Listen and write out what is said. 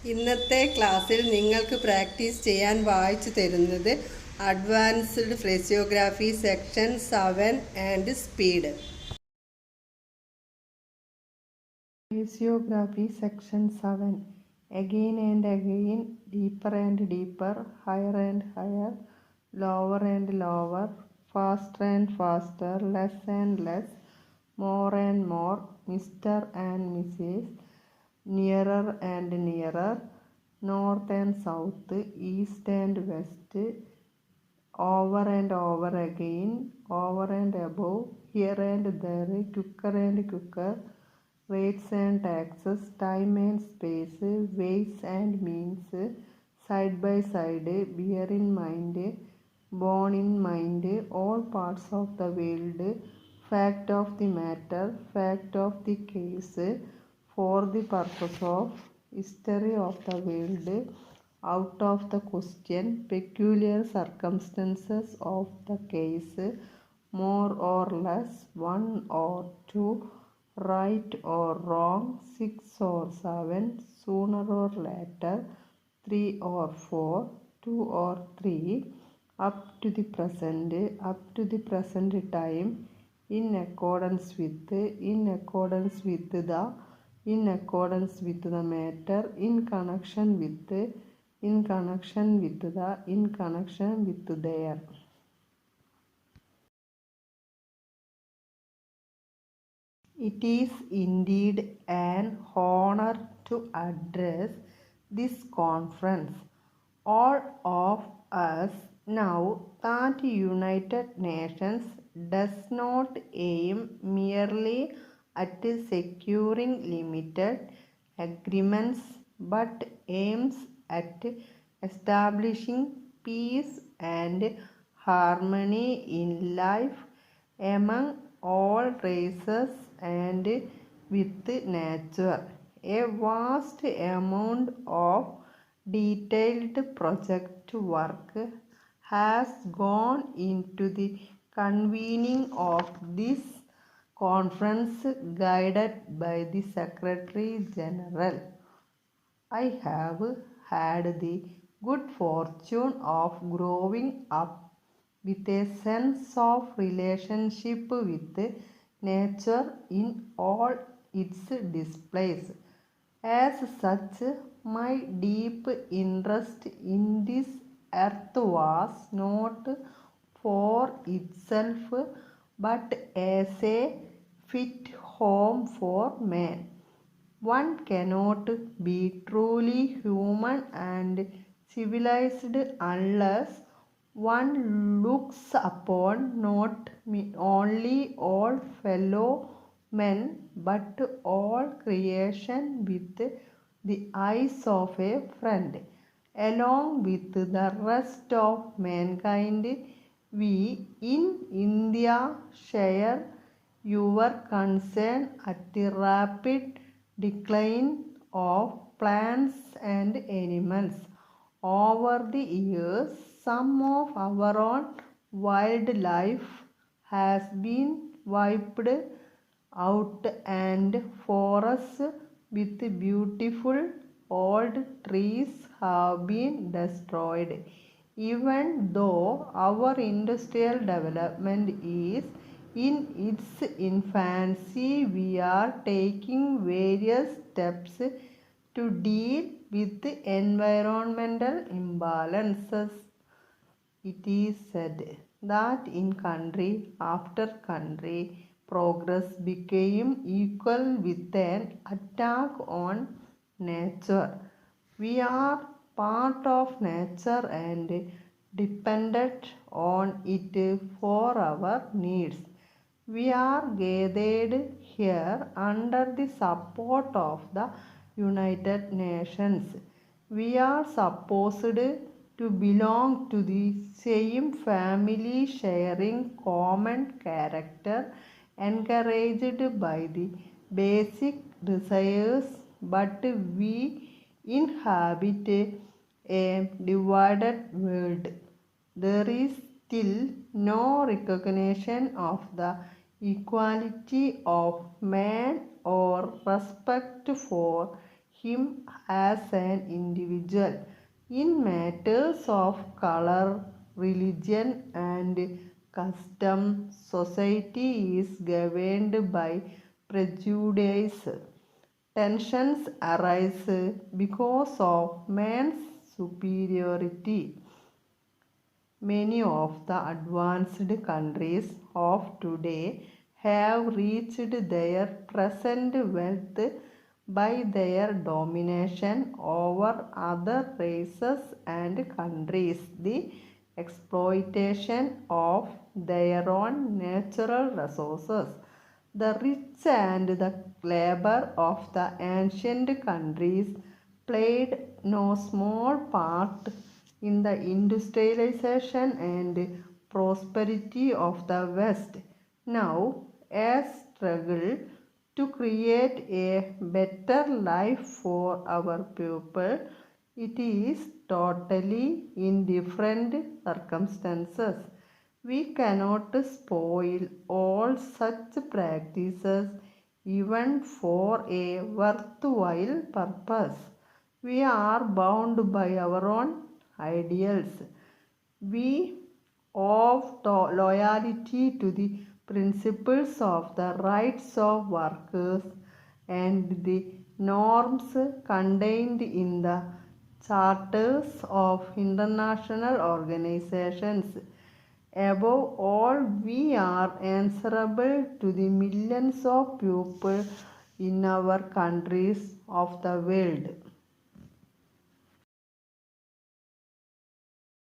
ഇന്നത്തെ ക്ലാസ്സിൽ നിങ്ങൾക്ക് പ്രാക്ടീസ് ചെയ്യാൻ വായിച്ചു തരുന്നത് advanced phraseography section 7 and speed. Phraseography section 7. Again and again, deeper and deeper, higher and higher, lower and lower, faster and faster, less and less, more and more, Mr. and Mrs., nearer and nearer, north and south, east and west, over and over again, over and above, here and there, quicker and quicker, rates and taxes, time and space, ways and means, side by side, bear in mind, borne in mind, all parts of the world, fact of the matter, fact of the case, for the purpose of history of the world, out of the question, peculiar circumstances of the case, more or less, one or two, right or wrong, 6 or 7, sooner or later, 3 or 4, 2 or 3, up to the present time, in accordance with, in accordance with the, in accordance with the matter, in connection with, in connection with the, in connection with their. It is indeed an honor to address this conference. All of us know that United Nations does not aim merely at securing limited agreements but aims at establishing peace and harmony in life among all races and with nature. A vast amount of detailed project work has gone into the convening of this conference, guided by the Secretary General. I have had the good fortune of growing up with a sense of relationship with nature in all its displays. As such, my deep interest in this earth was not for itself but as a fit home for man. One cannot be truly human and civilized unless one looks upon not only all fellow men but all creation with the eyes of a friend. Along with the rest of mankind, we in India share your concern at the rapid decline of plants and animals. Over the years, some of our own wildlife has been wiped out and forests with beautiful old trees have been destroyed. Even though our industrial development is in its infancy, we are taking various steps to deal with environmental imbalances. It is said that in country after country, progress became equal with an attack on nature. We are part of nature and dependent on it for our needs. We are gathered here under the support of the United Nations. We are supposed to belong to the same family, sharing common character, encouraged by the basic desires, but we inhabit a divided world. There is still no recognition of the equality of man or respect for him as an individual. In matters of color, religion, and custom, society is governed by prejudice. Tensions arise because of man's superiority. Many of the advanced countries of today have reached their present wealth by their domination over other races and countries, the exploitation of their own natural resources. The rich and the labor of the ancient countries played no small part in the industrialization and prosperity of the West. Now, a struggle to create a better life for our people, it is totally in different circumstances. We cannot spoil all such practices even for a worthwhile purpose. We are bound by our own ideals. We owe loyalty to the principles of the rights of workers and the norms contained in the charters of international organizations. Above all, we are answerable to the millions of people in our countries of the world.